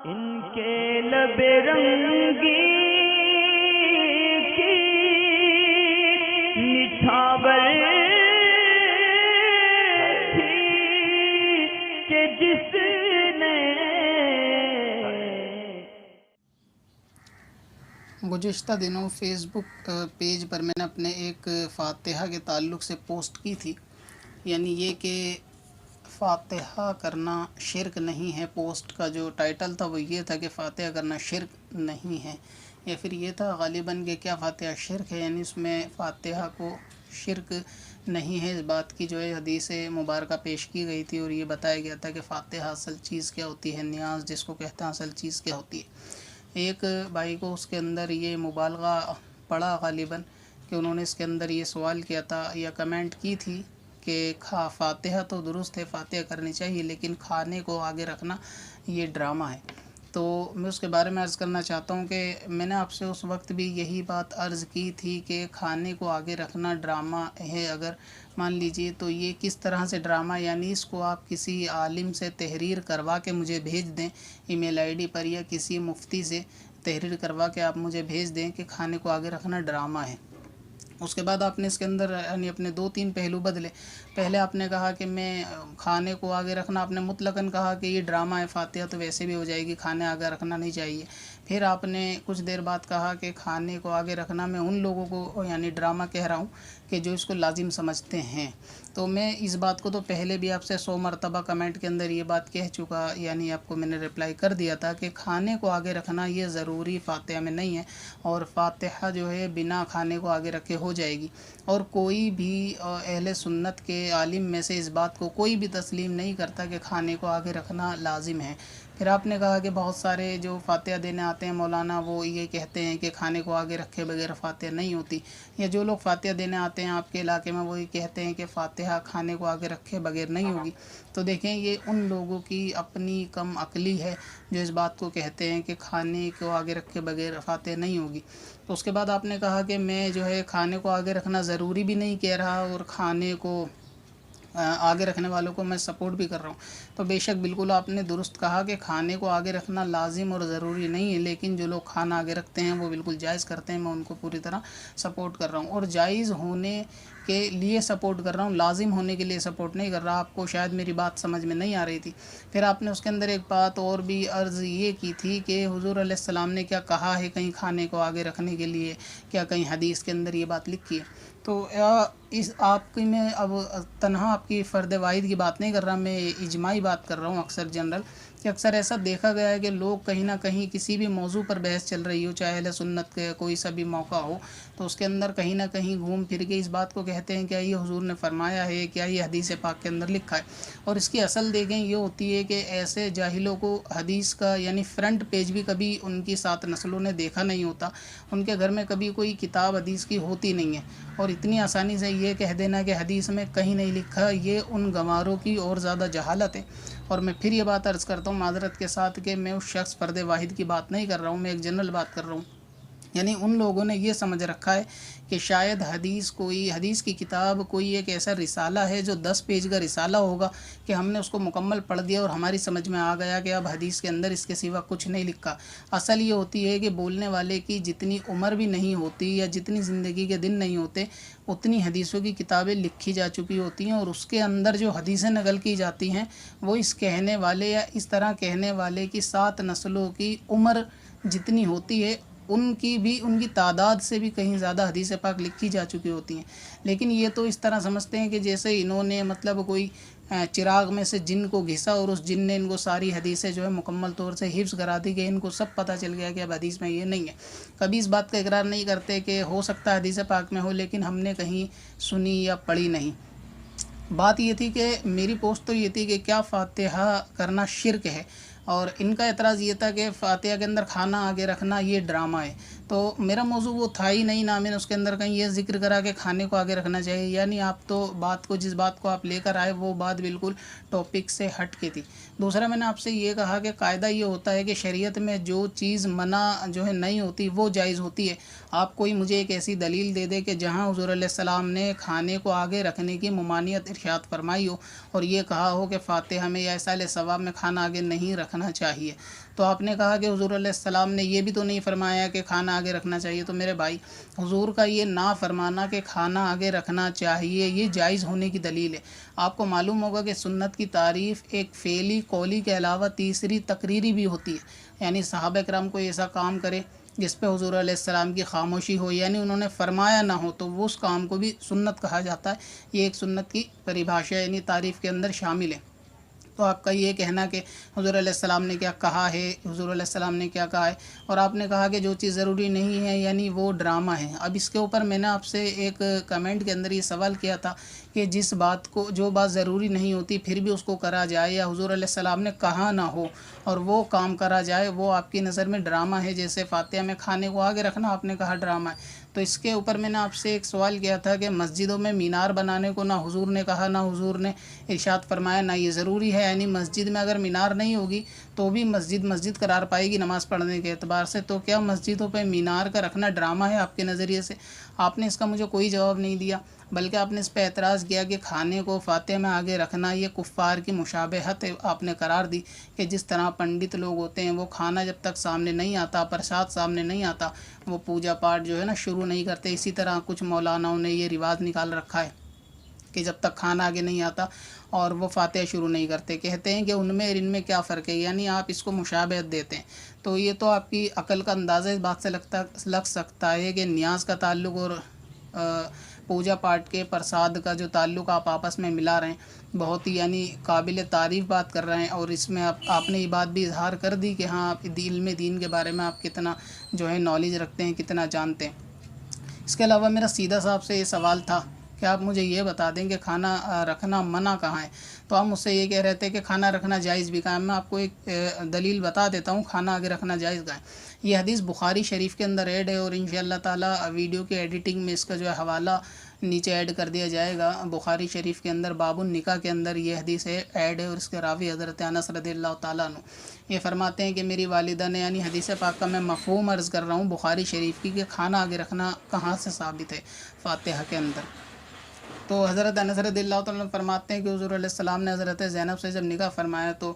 ان کے لب رنگی کی نچھاور تھی کہ جس نے گزشتہ دنوں فیس بک پیج پر میں نے اپنے ایک فاتحہ کے تعلق سے پوسٹ کی تھی، یعنی یہ کہ فاتحہ کرنا شرک نہیں ہے۔ پوسٹ کا جو ٹائٹل تھا وہ یہ تھا کہ فاتحہ کرنا شرک نہیں ہے، یا پھر یہ تھا غالباً کہ کیا فاتحہ شرک ہے، یعنی اس میں فاتحہ کو شرک نہیں ہے۔ اس بات کی جو ہے حدیث مبارکہ پیش کی گئی تھی اور یہ بتایا گیا تھا کہ فاتحہ اصل چیز کیا ہوتی ہے، نیاز جس کو کہتے ہیں اصل چیز کیا ہوتی ہے۔ ایک بھائی کو اس کے اندر یہ مبالغہ پڑا غالباً کہ انہوں نے اس کے اندر یہ سوال کیا تھا یا کمنٹ کی تھی کہ فاتحہ تو درست ہے، فاتحہ کرنی چاہیے، لیکن کھانے کو آگے رکھنا یہ ڈرامہ ہے۔ تو میں اس کے بارے میں عرض کرنا چاہتا ہوں کہ میں نے آپ سے اس وقت بھی یہی بات عرض کی تھی کہ کھانے کو آگے رکھنا ڈرامہ ہے اگر مان لیجئے تو یہ کس طرح سے ڈرامہ، یعنی اس کو آپ کسی عالم سے تحریر کروا کے مجھے بھیج دیں ای میل آئی ڈی پر، یا کسی مفتی سے تحریر کروا کے آپ مجھے بھیج دیں کہ کھانے کو آگے رکھنا ڈرامہ ہے۔ اس کے بعد آپ نے اس کے اندر یعنی اپنے 2-3 پہلو بدلے۔ پہلے آپ نے کہا کہ میں کھانے کو آگے رکھنا، آپ نے مطلقاً کہا کہ یہ ڈرامہ ہے، فاتحہ تو ویسے بھی ہو جائے گی، کھانے آگے رکھنا نہیں چاہیے۔ پھر آپ نے کچھ دیر بعد کہا کہ کھانے کو آگے رکھنا میں ان لوگوں کو یعنی ڈرامہ کہہ رہا ہوں کہ جو اس کو لازم سمجھتے ہیں۔ تو میں اس بات کو تو پہلے بھی آپ سے 100 مرتبہ کمنٹ کے اندر یہ بات کہہ چکا، یعنی آپ کو میں نے رپلائی کر دیا تھا کہ کھانے کو آگے رکھنا یہ ضروری فاتحہ میں نہیں ہے، اور فاتحہ جو ہے بنا کھانے کو آگے رکھے ہو جائے گی۔ اور کوئی بھی اہل سنت کے عالم میں سے اس بات کو کوئی بھی تسلیم نہیں کرتا کہ کھانے کو آگے رکھنا لازم ہے۔ پھر آپ نے کہا کہ بہت سارے جو فاتحہ دینے آتے ہیں مولانا وہ یہ کہتے ہیں کہ کھانے کو آگے رکھے بغیر فاتحہ نہیں ہوتی، یا جو لوگ فاتحہ دینے آتے ہیں آپ کے علاقے میں وہ یہ کہتے ہیں کہ فاتحہ کھانے کو آگے رکھے بغیر نہیں ہوگی۔ تو دیکھیں یہ ان لوگوں کی اپنی کم عقلی ہے جو اس بات کو کہتے ہیں کہ کھانے کو آگے رکھے بغیر فاتحہ نہیں ہوگی۔ تو اس کے بعد آپ نے کہا کہ میں جو ہے کھانے کو آگے رکھنا ضروری بھی نہیں کہہ رہا اور کھانے کو آگے رکھنے والوں کو میں سپورٹ بھی کر رہا ہوں۔ تو بے شک بالکل آپ نے درست کہا کہ کھانے کو آگے رکھنا لازم اور ضروری نہیں ہے، لیکن جو لوگ کھانا آگے رکھتے ہیں وہ بالکل جائز کرتے ہیں، میں ان کو پوری طرح سپورٹ کر رہا ہوں، اور جائز ہونے کے لیے سپورٹ کر رہا ہوں، لازم ہونے کے لیے سپورٹ نہیں کر رہا۔ آپ کو شاید میری بات سمجھ میں نہیں آ رہی تھی۔ پھر آپ نے اس کے اندر ایک بات اور بھی عرض یہ کی تھی کہ حضور علیہ السلام نے کیا کہا ہے کہیں کھانے کو آگے رکھنے کے لیے، کیا کہیں حدیث کے اندر یہ بات لکھی ہے؟ تو اس آپ کی میں اب تنہا آپ کی فرد واحد کی بات نہیں کر رہا، میں اجماعی بات کر رہا ہوں، اکثر جنرل کہ اکثر ایسا دیکھا گیا ہے کہ لوگ کہیں نہ کہیں کسی بھی موضوع پر بحث چل رہی ہو، چاہے اہل سنت کے کوئی سا بھی موقع ہو، تو اس کے اندر کہیں نہ کہیں گھوم پھر کے اس بات کو کہتے ہیں کیا یہ حضور نے فرمایا ہے، کیا یہ حدیث پاک کے اندر لکھا ہے۔ اور اس کی اصل دیکھیں یہ ہوتی ہے کہ ایسے جاہلوں کو حدیث کا یعنی فرنٹ پیج بھی کبھی ان کی 7 نسلوں نے دیکھا نہیں ہوتا، ان کے گھر میں کبھی کوئی کتاب حدیث کی ہوتی نہیں ہے، اور اتنی آسانی سے یہ کہہ دینا کہ حدیث میں کہیں نہیں لکھا، یہ ان گنواروں کی اور زیادہ جہالت ہے۔ اور میں پھر یہ بات عرض کرتا ہوں معذرت کے ساتھ کہ میں اس شخص فرد واحد کی بات نہیں کر رہا ہوں، میں ایک جنرل بات کر رہا ہوں۔ یعنی ان لوگوں نے یہ سمجھ رکھا ہے کہ شاید حدیث کی کتاب کوئی ایک ایسا رسالہ ہے جو 10 پیج کا رسالہ ہوگا کہ ہم نے اس کو مکمل پڑھ دیا اور ہماری سمجھ میں آ گیا کہ اب حدیث کے اندر اس کے سوا کچھ نہیں لکھا۔ اصل یہ ہوتی ہے کہ بولنے والے کی جتنی عمر بھی نہیں ہوتی یا جتنی زندگی کے دن نہیں ہوتے اتنی حدیثوں کی کتابیں لکھی جا چکی ہوتی ہیں، اور اس کے اندر جو حدیثیں نقل کی جاتی ہیں وہ اس کہنے والے یا اس طرح کہنے والے کی 7 نسلوں کی عمر جتنی ہوتی ہے ان کی تعداد سے بھی کہیں زیادہ حدیث پاک لکھی جا چکی ہوتی ہیں۔ لیکن یہ تو اس طرح سمجھتے ہیں کہ جیسے انہوں نے مطلب کوئی چراغ میں سے جن کو گھسا اور اس جن نے ان کو ساری حدیثیں جو ہے مکمل طور سے حفظ کرا دی کہ ان کو سب پتہ چل گیا کہ اب حدیث میں یہ نہیں ہے۔ کبھی اس بات کا اقرار نہیں کرتے کہ ہو سکتا ہے حدیث پاک میں ہو، لیکن ہم نے کہیں سنی یا پڑھی نہیں۔ بات یہ تھی کہ میری پوسٹ تو یہ تھی کہ کیا فاتحہ کرنا شرک ہے، اور ان کا اعتراض یہ تھا کہ فاتحہ کے اندر کھانا آگے رکھنا یہ ڈرامہ ہے۔ تو میرا موضوع وہ تھا ہی نہیں، نہ میں نے اس کے اندر کہیں یہ ذکر کرا کہ کھانے کو آگے رکھنا چاہیے، یعنی آپ تو بات کو جس بات کو آپ لے کر آئے وہ بات بالکل ٹاپک سے ہٹ کے تھی۔ دوسرا میں نے آپ سے یہ کہا کہ قاعدہ یہ ہوتا ہے کہ شریعت میں جو چیز منع جو ہے نہیں ہوتی وہ جائز ہوتی ہے۔ آپ کوئی مجھے ایک ایسی دلیل دے دے کہ جہاں حضور علیہ السلام نے کھانے کو آگے رکھنے کی ممانعت ارشاد فرمائی ہو اور یہ کہا ہو کہ فاتحہ میں یا ایصال ثواب میں کھانا آگے نہیں رکھنا چاہیے۔ تو آپ نے کہا کہ حضور علیہ السلام نے یہ بھی تو نہیں فرمایا کہ کھانا آگے رکھنا چاہیے۔ تو میرے بھائی، حضور کا یہ نہ فرمانا کہ کھانا آگے رکھنا چاہیے یہ جائز ہونے کی دلیل ہے۔ آپ کو معلوم ہوگا کہ سنت کی تعریف ایک فعلی قولی کے علاوہ تیسری تقریری بھی ہوتی ہے، یعنی صحابہ کرام کوئی ایسا کام کرے جس پہ حضور علیہ السلام کی خاموشی ہو، یعنی انہوں نے فرمایا نہ ہو، تو وہ اس کام کو بھی سنت کہا جاتا ہے۔ یہ ایک سنت کی پریبھاشا یعنی تعریف کے اندر شامل ہے۔ تو آپ کا یہ کہنا کہ حضور علیہ السلام نے کیا کہا ہے، حضور علیہ السلام نے کیا کہا ہے، اور آپ نے کہا کہ جو چیز ضروری نہیں ہے یعنی وہ ڈرامہ ہے۔ اب اس کے اوپر میں نے آپ سے ایک کمنٹ کے اندر یہ سوال کیا تھا کہ جس بات کو جو بات ضروری نہیں ہوتی پھر بھی اس کو کرا جائے یا حضور علیہ السلام نے کہا نہ ہو اور وہ کام کرا جائے، وہ آپ کی نظر میں ڈرامہ ہے؟ جیسے فاتحہ میں کھانے کو آگے رکھنا آپ نے کہا ڈرامہ ہے۔ تو اس کے اوپر میں نے آپ سے ایک سوال کیا تھا کہ مسجدوں میں مینار بنانے کو نہ حضور نے کہا نہ حضور نے ارشاد فرمایا نہ یہ ضروری ہے، یعنی مسجد میں اگر مینار نہیں ہوگی تو بھی مسجد قرار پائے گی نماز پڑھنے کے اعتبار سے، تو کیا مسجدوں پہ مینار کا رکھنا ڈرامہ ہے آپ کے نظریے سے؟ آپ نے اس کا مجھے کوئی جواب نہیں دیا، بلکہ آپ نے اس پہ اعتراض کیا کہ کھانے کو فاتحہ میں آگے رکھنا یہ کفار کی مشابہت آپ نے قرار دی کہ جس طرح پنڈت لوگ ہوتے ہیں وہ کھانا جب تک سامنے نہیں آتا، پرساد سامنے نہیں آتا، وہ پوجا پاٹ جو ہے نا شروع نہیں کرتے۔ اسی طرح کچھ مولاناؤں نے یہ رواج نکال رکھا ہے کہ جب تک کھانا آگے نہیں آتا اور وہ فاتحہ شروع نہیں کرتے۔ کہتے ہیں کہ ان میں اور ان میں کیا فرق ہے، یعنی آپ اس کو مشابہت دیتے ہیں۔ تو یہ تو آپ کی عقل کا اندازہ اس بات سے لگ سکتا ہے کہ نیاز کا تعلق اور پوجا پاٹ کے پرساد کا جو تعلق آپ آپس میں ملا رہے ہیں، بہت ہی یعنی قابل تعریف بات کر رہے ہیں، اور اس میں آپ نے یہ بات بھی اظہار کر دی کہ ہاں آپ علم دین کے بارے میں آپ کتنا جو ہے نالج رکھتے ہیں، کتنا جانتے ہیں۔ اس کے علاوہ میرا سیدھا صاحب سے یہ سوال تھا کہ آپ مجھے یہ بتا دیں کہ کھانا رکھنا منع کہاں ہے؟ تو آپ مجھ سے یہ کہہ رہے تھے کہ کھانا رکھنا جائز بھی کہاں ہے۔ میں آپ کو ایک دلیل بتا دیتا ہوں کھانا آگے رکھنا جائز کہاں ہے۔ یہ حدیث بخاری شریف کے اندر ایڈ ہے، اور انشاءاللہ تعالی ویڈیو کے ایڈیٹنگ میں اس کا جو ہے حوالہ نیچے ایڈ کر دیا جائے گا۔ بخاری شریف کے اندر باب النکاح کے اندر یہ حدیث ایڈ ہے، اور اس کے راوی حضرت انس رضی اللہ تعالیٰ عنہ یہ فرماتے ہیں کہ میری والدہ نے، یعنی حدیث پاک کا میں مفہوم عرض کر رہا ہوں بخاری شریف کی، کہ کھانا آگے رکھنا کہاں سے ثابت ہے فاتحہ کے اندر؟ تو حضرت انس رضی اللہ تعالیٰ عنہ فرماتے ہیں کہ حضور علیہ السلام نے حضرت زینب سے جب نکاح فرمایا تو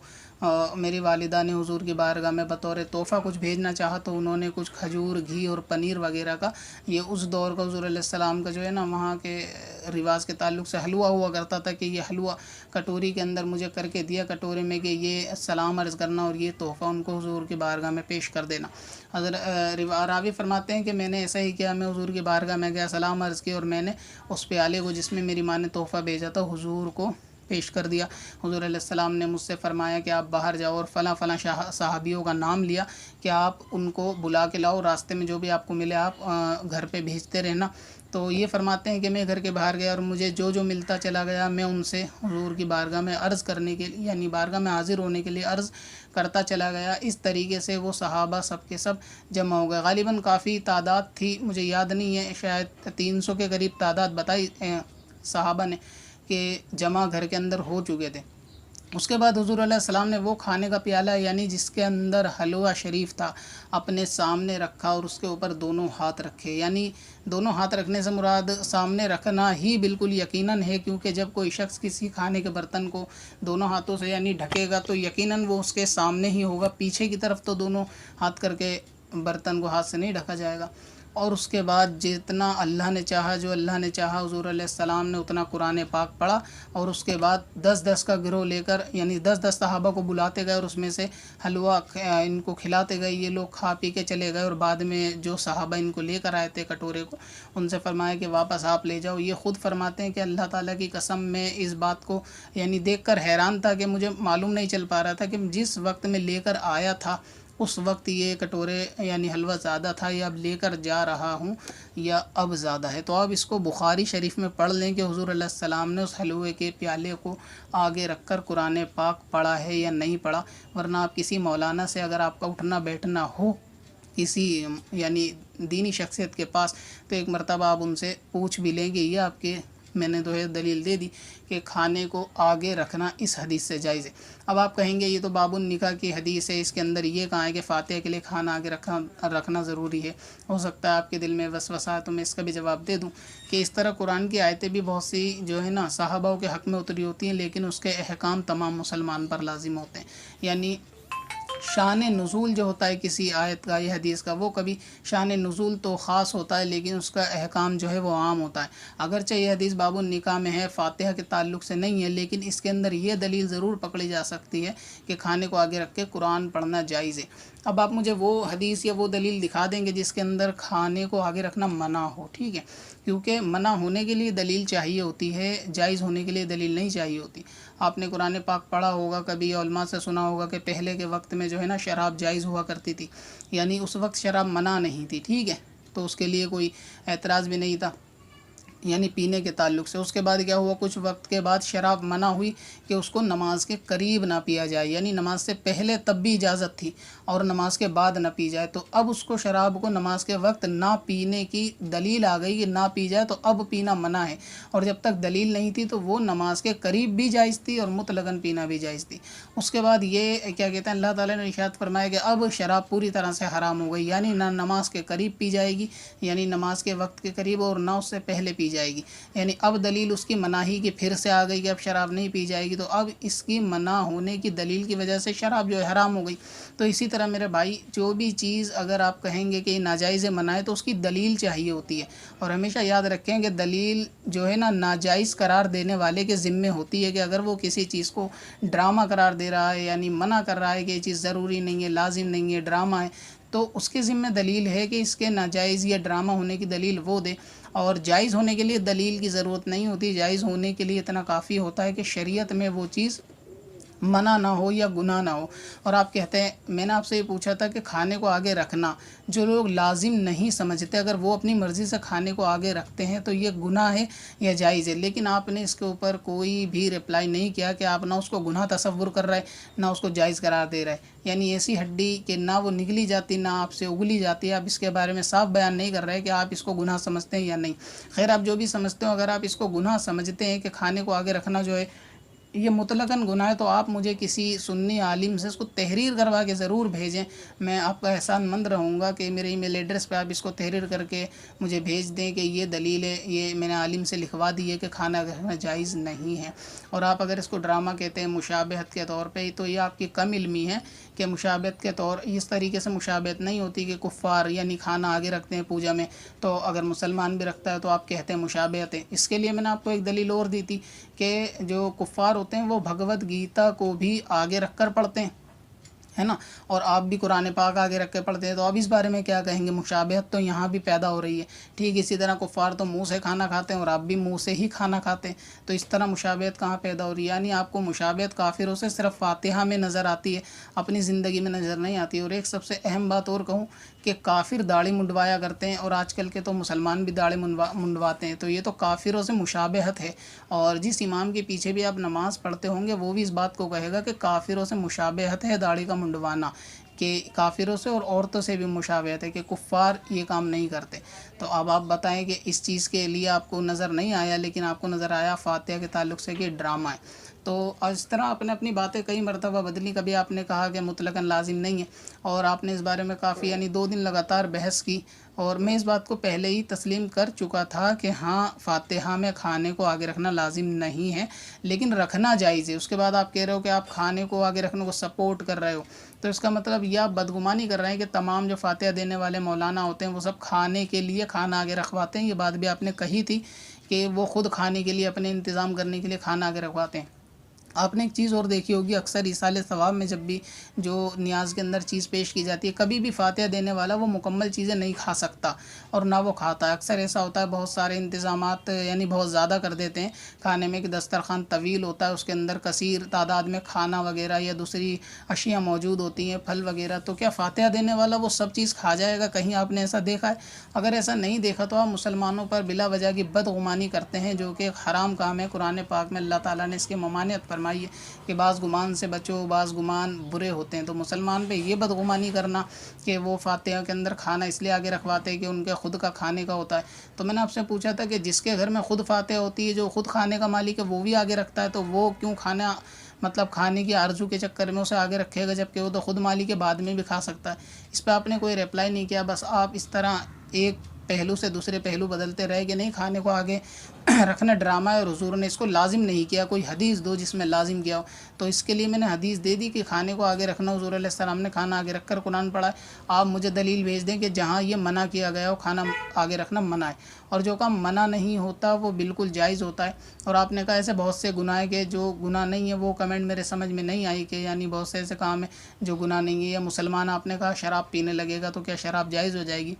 میری والدہ نے حضور کی بارگاہ میں بطور تحفہ کچھ بھیجنا چاہا، تو انہوں نے کچھ کھجور، گھی اور پنیر وغیرہ کا، یہ اس دور کا حضور علیہ السلام کا جو ہے نا وہاں کے رواج کے تعلق سے حلوہ ہوا کرتا تھا، کہ یہ حلوہ کٹوری کے اندر مجھے کر کے دیا کٹورے میں، کہ یہ سلام عرض کرنا اور یہ تحفہ ان کو حضور کی بارگاہ میں پیش کر دینا۔ راوی فرماتے ہیں کہ میں نے ایسا ہی کیا، میں حضور کی بارگاہ میں گیا، سلام عرض کی، اور میں نے اس پیالے کو جس میں میری ماں نے تحفہ بھیجا تھا حضور کو پیش کر دیا۔ حضور علیہ السلام نے مجھ سے فرمایا کہ آپ باہر جاؤ، اور فلاں فلاں صحابیوں کا نام لیا کہ آپ ان کو بلا کے لاؤ، راستے میں جو بھی آپ کو ملے آپ گھر پہ بھیجتے رہنا۔ تو یہ فرماتے ہیں کہ میں گھر کے باہر گیا، اور مجھے جو جو ملتا چلا گیا میں ان سے حضور کی بارگاہ میں عرض کرنے کے لیے، یعنی بارگاہ میں حاضر ہونے کے لیے عرض کرتا چلا گیا۔ اس طریقے سے وہ صحابہ سب کے سب جمع ہو گئے۔ غالباً کافی تعداد تھی، مجھے یاد نہیں ہے، شاید 300 کے قریب تعداد بتائی صحابہ نے کہ جمع گھر کے اندر ہو چکے تھے۔ اس کے بعد حضور علیہ السلام نے وہ کھانے کا پیالہ، یعنی جس کے اندر حلوہ شریف تھا، اپنے سامنے رکھا، اور اس کے اوپر دونوں ہاتھ رکھے۔ یعنی دونوں ہاتھ رکھنے سے مراد سامنے رکھنا ہی بالکل یقیناً ہے، کیونکہ جب کوئی شخص کسی کھانے کے برتن کو دونوں ہاتھوں سے یعنی ڈھکے گا تو یقیناً وہ اس کے سامنے ہی ہوگا، پیچھے کی طرف تو دونوں ہاتھ کر کے برتن کو ہاتھ سے نہیں ڈھکا جائے گا۔ اور اس کے بعد جتنا اللہ نے چاہا، جو اللہ نے چاہا، حضور علیہ السلام نے اتنا قرآن پاک پڑھا، اور اس کے بعد 10 کا گروہ لے کر، یعنی 10 صحابہ کو بلاتے گئے، اور اس میں سے حلوہ ان کو کھلاتے گئے، یہ لوگ کھا پی کے چلے گئے، اور بعد میں جو صحابہ ان کو لے کر آئے تھے کٹورے کو، ان سے فرمایا کہ واپس آپ لے جاؤ۔ یہ خود فرماتے ہیں کہ اللہ تعالیٰ کی قسم میں اس بات کو یعنی دیکھ کر حیران تھا کہ مجھے معلوم نہیں چل پا رہا تھا کہ جس وقت میں لے کر آیا تھا اس وقت یہ کٹورے یعنی حلوہ زیادہ تھا، یا اب لے کر جا رہا ہوں یا اب زیادہ ہے۔ تو اب اس کو بخاری شریف میں پڑھ لیں کہ حضور علیہ السلام نے اس حلوے کے پیالے کو آگے رکھ کر قرآن پاک پڑھا ہے یا نہیں پڑھا، ورنہ آپ کسی مولانا سے اگر آپ کا اٹھنا بیٹھنا ہو کسی یعنی دینی شخصیت کے پاس، تو ایک مرتبہ آپ ان سے پوچھ بھی لیں گے. یہ آپ کے میں نے تو یہ دلیل دے دی کہ کھانے کو آگے رکھنا اس حدیث سے جائز ہے. اب آپ کہیں گے یہ تو باب النکاح کی حدیث ہے، اس کے اندر یہ کہا ہے کہ فاتحہ کے لیے کھانا آگے رکھنا ضروری ہے. ہو سکتا ہے آپ کے دل میں وسوسہ ہے، تو میں اس کا بھی جواب دے دوں کہ اس طرح قرآن کی آیتیں بھی بہت سی جو ہے نا صحابہ کے حق میں اتری ہوتی ہیں، لیکن اس کے احکام تمام مسلمان پر لازم ہوتے ہیں. یعنی شان نزول جو ہوتا ہے کسی آیت کا یا حدیث کا، وہ کبھی شان نزول تو خاص ہوتا ہے لیکن اس کا احکام جو ہے وہ عام ہوتا ہے. اگرچہ یہ حدیث باب النکاح میں ہے، فاتحہ کے تعلق سے نہیں ہے، لیکن اس کے اندر یہ دلیل ضرور پکڑی جا سکتی ہے کہ کھانے کو آگے رکھ کے قرآن پڑھنا جائز ہے. اب آپ مجھے وہ حدیث یا وہ دلیل دکھا دیں گے جس کے اندر کھانے کو آگے رکھنا منع ہو، ٹھیک ہے، کیونکہ منع ہونے کے لیے دلیل چاہیے ہوتی ہے، جائز ہونے کے لیے دلیل نہیں چاہیے ہوتی. آپ نے قرآن پاک پڑھا ہوگا کبھی، علماء سے سنا ہوگا کہ پہلے کے وقت میں جو ہے نا شراب جائز ہوا کرتی تھی، یعنی اس وقت شراب منع نہیں تھی، ٹھیک ہے، تو اس کے لیے کوئی اعتراض بھی نہیں تھا یعنی پینے کے تعلق سے. اس کے بعد کیا ہوا، کچھ وقت کے بعد شراب منع ہوئی کہ اس کو نماز کے قریب نہ پیا جائے، یعنی نماز سے پہلے تب بھی اجازت تھی اور نماز کے بعد نہ پی جائے. تو اب اس کو شراب کو نماز کے وقت نہ پینے کی دلیل آ گئی کہ نہ پی جائے، تو اب پینا منع ہے. اور جب تک دلیل نہیں تھی تو وہ نماز کے قریب بھی جائز تھی اور مطلقاً پینا بھی جائز تھی. اس کے بعد یہ کیا کہتے ہیں، اللہ تعالیٰ نے ارشاد فرمایا کہ اب شراب پوری طرح سے حرام ہو گئی، یعنی نہ نماز کے قریب پی جائے گی، یعنی نماز کے وقت کے قریب، اور نہ اس سے پہلے پی جائے گی. یعنی اب دلیل اس کی مناہی کی پھر سے آ گئی کہ اب شراب نہیں پی جائے گی، تو اب اس کی منع ہونے کی دلیل کی وجہ سے شراب جو ہے حرام ہو گئی. تو اسی طرح میرے بھائی، جو بھی چیز اگر آپ کہیں گے کہ یہ ناجائز منع ہے تو اس کی دلیل چاہیے ہوتی ہے. اور ہمیشہ یاد رکھیں کہ دلیل جو ہے نا ناجائز قرار دینے والے کے ذمے ہوتی ہے، کہ اگر وہ کسی چیز کو ڈرامہ قرار دے رہا ہے، یعنی منع کر رہا ہے کہ یہ چیز ضروری نہیں ہے، لازم نہیں ہے، ڈرامہ ہے، تو اس کے ذمہ دلیل ہے کہ اس کے ناجائز یا ڈرامہ ہونے کی دلیل وہ دے. اور جائز ہونے کے لیے دلیل کی ضرورت نہیں ہوتی، جائز ہونے کے لیے اتنا کافی ہوتا ہے کہ شریعت میں وہ چیز منع نہ ہو یا گناہ نہ ہو. اور آپ کہتے ہیں، میں نے آپ سے یہ پوچھا تھا کہ کھانے کو آگے رکھنا جو لوگ لازم نہیں سمجھتے، اگر وہ اپنی مرضی سے کھانے کو آگے رکھتے ہیں تو یہ گناہ ہے یا جائز ہے، لیکن آپ نے اس کے اوپر کوئی بھی رپلائی نہیں کیا کہ آپ نہ اس کو گناہ تصور کر رہے نہ اس کو جائز قرار دے رہے. یعنی ایسی ہڈی کہ نہ وہ نگلی جاتی نہ آپ سے اگلی جاتی ہے، آپ اس کے بارے میں صاف بیان نہیں کر رہے کہ آپ اس کو گناہ سمجھتے ہیں یا نہیں. خیر، آپ جو بھی سمجھتے ہو، اگر آپ اس کو گناہ سمجھتے ہیں کہ کھانے کو آگے رکھنا جو ہے یہ مطلقاً گناہ ہے، تو آپ مجھے کسی سنی عالم سے اس کو تحریر کروا کے ضرور بھیجیں. میں آپ کا احسان مند رہوں گا کہ میرے ای میل ایڈریس پہ آپ اس کو تحریر کر کے مجھے بھیج دیں کہ یہ دلیل ہے، یہ میں نے عالم سے لکھوا دی ہے کہ کھانا رکھنا جائز نہیں ہے. اور آپ اگر اس کو ڈرامہ کہتے ہیں مشابہت کے طور پہ، تو یہ آپ کی کم علمی ہے کہ مشابہت کے طور اس طریقے سے مشابہت نہیں ہوتی کہ کفار یعنی کھانا آگے رکھتے ہیں پوجا میں، تو اگر مسلمان بھی رکھتا ہے تو آپ کہتے ہیں مشابہت ہے. اس کے لیے میں نے آپ کو ایک دلیل اور دی تھی کہ جو کفار ہوتے ہیں وہ بھگوت گیتا کو بھی آگے رکھ کر پڑھتے ہیں، ہے نا، اور آپ بھی قرآن پاک آگے رکھ کے پڑھتے ہیں، تو اب اس بارے میں کیا کہیں گے؟ مشابہت تو یہاں بھی پیدا ہو رہی ہے. ٹھیک اسی طرح کفار تو منہ سے کھانا کھاتے ہیں اور آپ بھی منہ سے ہی کھانا کھاتے ہیں، تو اس طرح مشابہت کہاں پیدا ہو رہی ہے؟ یعنی آپ کو مشابہت کافروں سے صرف فاتحہ میں نظر آتی ہے، اپنی زندگی میں نظر نہیں آتی. اور ایک سب سے اہم بات اور کہوں کہ کافر داڑھی منڈوایا کرتے ہیں، اور آج کل کے تو مسلمان بھی داڑھی منڈواتے ہیں، تو یہ تو کافروں سے مشابہت ہے. اور جس امام کے پیچھے بھی آپ نماز پڑھتے ہوں گے وہ بھی اس بات کو کہے گا کہ کافروں سے مشابہت ہے داڑھی کا منڈوانا، کہ کافروں سے اور عورتوں سے بھی مشابہت ہے، کہ کفار یہ کام نہیں کرتے. تو اب آپ بتائیں کہ اس چیز کے لیے آپ کو نظر نہیں آیا، لیکن آپ کو نظر آیا فاتحہ کے تعلق سے کہ ڈرامہ ہے. تو اس طرح آپ نے اپنی باتیں کئی مرتبہ بدلی. کبھی آپ نے کہا کہ مطلقاً لازم نہیں ہے، اور آپ نے اس بارے میں کافی یعنی 2 دن لگاتار بحث کی، اور میں اس بات کو پہلے ہی تسلیم کر چکا تھا کہ ہاں فاتحہ میں کھانے کو آگے رکھنا لازم نہیں ہے لیکن رکھنا جائز ہے. اس کے بعد آپ کہہ رہے ہو کہ آپ کھانے کو آگے رکھنے کو سپورٹ کر رہے ہو، تو اس کا مطلب یہ آپ بدگمانی کر رہے ہیں کہ تمام جو فاتحہ دینے والے مولانا ہوتے ہیں وہ سب کھانے کے لیے کھانا آگے رکھواتے ہیں. یہ بات بھی آپ نے کہی تھی کہ وہ خود کھانے کے لیے اپنے انتظام کرنے کے لیے کھانا آگے رکھواتے ہیں. آپ نے ایک چیز اور دیکھی ہوگی، اکثر ایصال ثواب میں جب بھی جو نیاز کے اندر چیز پیش کی جاتی ہے، کبھی بھی فاتحہ دینے والا وہ مکمل چیزیں نہیں کھا سکتا اور نہ وہ کھاتا ہے. اکثر ایسا ہوتا ہے، بہت سارے انتظامات یعنی بہت زیادہ کر دیتے ہیں کھانے میں، کہ دسترخوان طویل ہوتا ہے، اس کے اندر کثیر تعداد میں کھانا وغیرہ یا دوسری اشیاء موجود ہوتی ہیں، پھل وغیرہ. تو کیا فاتحہ دینے والا وہ سب چیز کھا جائے گا؟ کہیں آپ نے ایسا دیکھا ہے؟ اگر ایسا نہیں دیکھا تو آپ مسلمانوں پر بلا وجہ کی بدگمانی کرتے ہیں، جو کہ حرام کام ہے. قرآن پاک میں اللہ تعالیٰ نے اس کی ممانعت فرمائی فرمائی ہے کہ بعض گمان سے بچو، بعض گمان برے ہوتے ہیں. تو مسلمان پہ یہ بدگمانی کرنا کہ وہ فاتحہ کے اندر کھانا اس لیے آگے رکھواتے ہیں کہ ان کے خود کا کھانے کا ہوتا ہے. تو میں نے آپ سے پوچھا تھا کہ جس کے گھر میں خود فاتحہ ہوتی ہے، جو خود کھانے کا مالک ہے، وہ بھی آگے رکھتا ہے، تو وہ کیوں کھانے کی آرزو کے چکر میں اسے آگے رکھے گا، جبکہ وہ تو خود مالک کے بعد میں بھی کھا سکتا ہے. اس پہ آپ نے کوئی رپلائی نہیں کیا. بس آپ اس طرح ایک پہلو سے دوسرے پہلو بدلتے رہے کہ نہیں کھانے کو آگے رکھنا ڈرامہ ہے، اور حضور نے اس کو لازم نہیں کیا. کوئی حدیث دو جس میں لازم کیا ہو. تو اس کے لیے میں نے حدیث دے دی کہ کھانے کو آگے رکھنا، حضور علیہ السلام نے کھانا آگے رکھ کر قرآن پڑھا ہے. آپ مجھے دلیل بھیج دیں کہ جہاں یہ منع کیا گیا ہو کھانا آگے رکھنا منع ہے، اور جو کام منع نہیں ہوتا وہ بالکل جائز ہوتا ہے. اور آپ نے کہا ایسے بہت سے گناہ ہے کہ جو گناہ نہیں ہے، وہ کمنٹ میرے سمجھ میں نہیں آئی کہ یعنی بہت سے ایسے کام ہیں جو گناہ نہیں ہے. یا مسلمان آپ نے کہا شراب پینے لگے گا تو کیا شراب جائز ہو جائے گی؟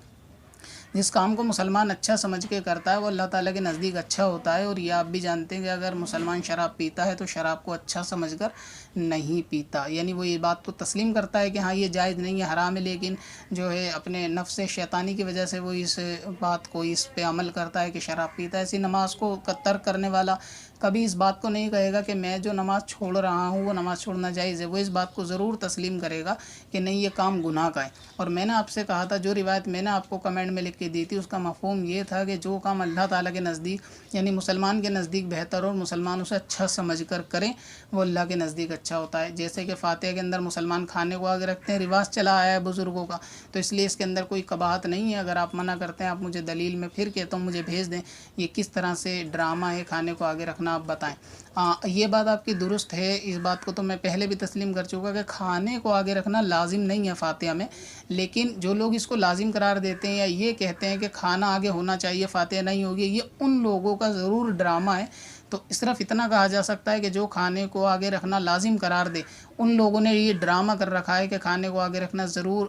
جس کام کو مسلمان اچھا سمجھ کے کرتا ہے وہ اللہ تعالیٰ کے نزدیک اچھا ہوتا ہے. اور یہ آپ بھی جانتے ہیں کہ اگر مسلمان شراب پیتا ہے تو شراب کو اچھا سمجھ کر نہیں پیتا، یعنی وہ یہ بات تو تسلیم کرتا ہے کہ ہاں یہ جائز نہیں ہے، حرام ہے، لیکن جو ہے اپنے نفس شیطانی کی وجہ سے وہ اس بات کو اس پہ عمل کرتا ہے کہ شراب پیتا ہے. ایسی نماز کو ترک کرنے والا کبھی اس بات کو نہیں کہے گا کہ میں جو نماز چھوڑ رہا ہوں وہ نماز چھوڑنا جائز ہے. وہ اس بات کو ضرور تسلیم کرے گا کہ نہیں یہ کام گناہ کا ہے. اور میں نے آپ سے کہا تھا، جو روایت میں نے آپ کو کمنٹ میں لکھ کے دی تھی، اس کا مفہوم یہ تھا کہ جو کام اللہ تعالیٰ کے نزدیک یعنی مسلمان کے نزدیک بہتر اور مسلمان اسے اچھا سمجھ کر کریں وہ اللہ کے نزدیک اچھا ہوتا ہے. جیسے کہ فاتحہ کے اندر مسلمان کھانے کو آگے رکھتے ہیں، رواج چلا آیا ہے بزرگوں کا، تو اس لیے اس کے اندر کوئی قباحت نہیں ہے. اگر آپ منع کرتے ہیں، آپ مجھے دلیل میں پھر کہتا ہوں مجھے بھیج دیں یہ کس طرح سے ڈرامہ ہے کھانے کو آگے رکھنا، آپ بتائیں. یہ بات آپ کی درست ہے، اس بات کو تو میں پہلے بھی تسلیم کر چکا کہ کھانے کو آگے رکھنا لازم نہیں ہے فاتحہ میں. لیکن جو لوگ اس کو لازم قرار دیتے ہیں یا یہ کہتے ہیں کہ کھانا آگے ہونا چاہیے فاتحہ نہیں ہوگی، یہ ان لوگوں کا ضرور ڈرامہ ہے. تو صرف اتنا کہا جا سکتا ہے کہ جو کھانے کو آگے رکھنا لازم قرار دے، ان لوگوں نے یہ ڈرامہ کر رکھا ہے کہ کھانے کو آگے رکھنا ضرور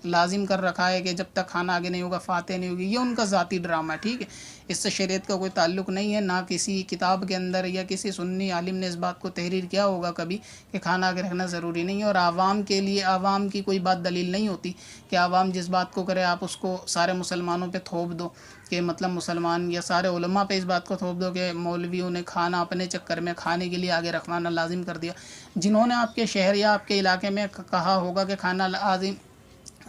لازم کر رکھا ہے کہ جب تک کھانا آگے نہیں ہوگا فاتحہ نہیں ہوگی. یہ ان کا ذاتی ڈرامہ ہے، ٹھیک ہے، اس سے شریعت کا کوئی تعلق نہیں ہے. نہ کسی کتاب کے اندر یا کسی سنی عالم نے اس بات کو تحریر کیا ہوگا کبھی کہ کھانا آگے رکھنا ضروری نہیں ہے. اور عوام کے لیے عوام کی کوئی بات دلیل نہیں ہوتی کہ عوام جس بات کو کرے آپ اس کو سارے مسلمانوں پہ تھوپ دو، کہ مطلب مسلمان یا سارے علماء پہ اس بات کو تھوپ دو کہ مولویوں نے کھانا اپنے چکر میں کھانے کے لیے آگے رکھوانا لازم کر دیا. جنہوں نے آپ کے شہر یا آپ کے علاقے میں کہا ہوگا کہ کھانا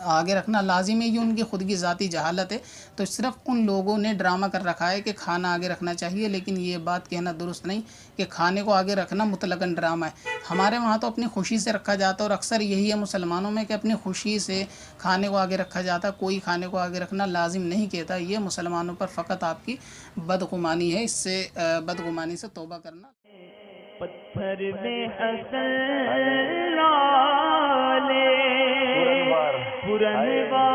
آگے رکھنا لازم ہے، یہ ان کی خود کی ذاتی جہالت ہے. تو صرف ان لوگوں نے ڈرامہ کر رکھا ہے کہ کھانا آگے رکھنا چاہیے، لیکن یہ بات کہنا درست نہیں کہ کھانے کو آگے رکھنا مطلقاً ڈرامہ ہے. ہمارے وہاں تو اپنی خوشی سے رکھا جاتا ہے، اور اکثر یہی ہے مسلمانوں میں کہ اپنی خوشی سے کھانے کو آگے رکھا جاتا ہے. کوئی کھانے کو آگے رکھنا لازم نہیں کہتا. یہ مسلمانوں پر فقط آپ کی بدگمانی ہے، اس سے بدگمانی سے توبہ کرنا. پتھر میں حسن لالے پرنوار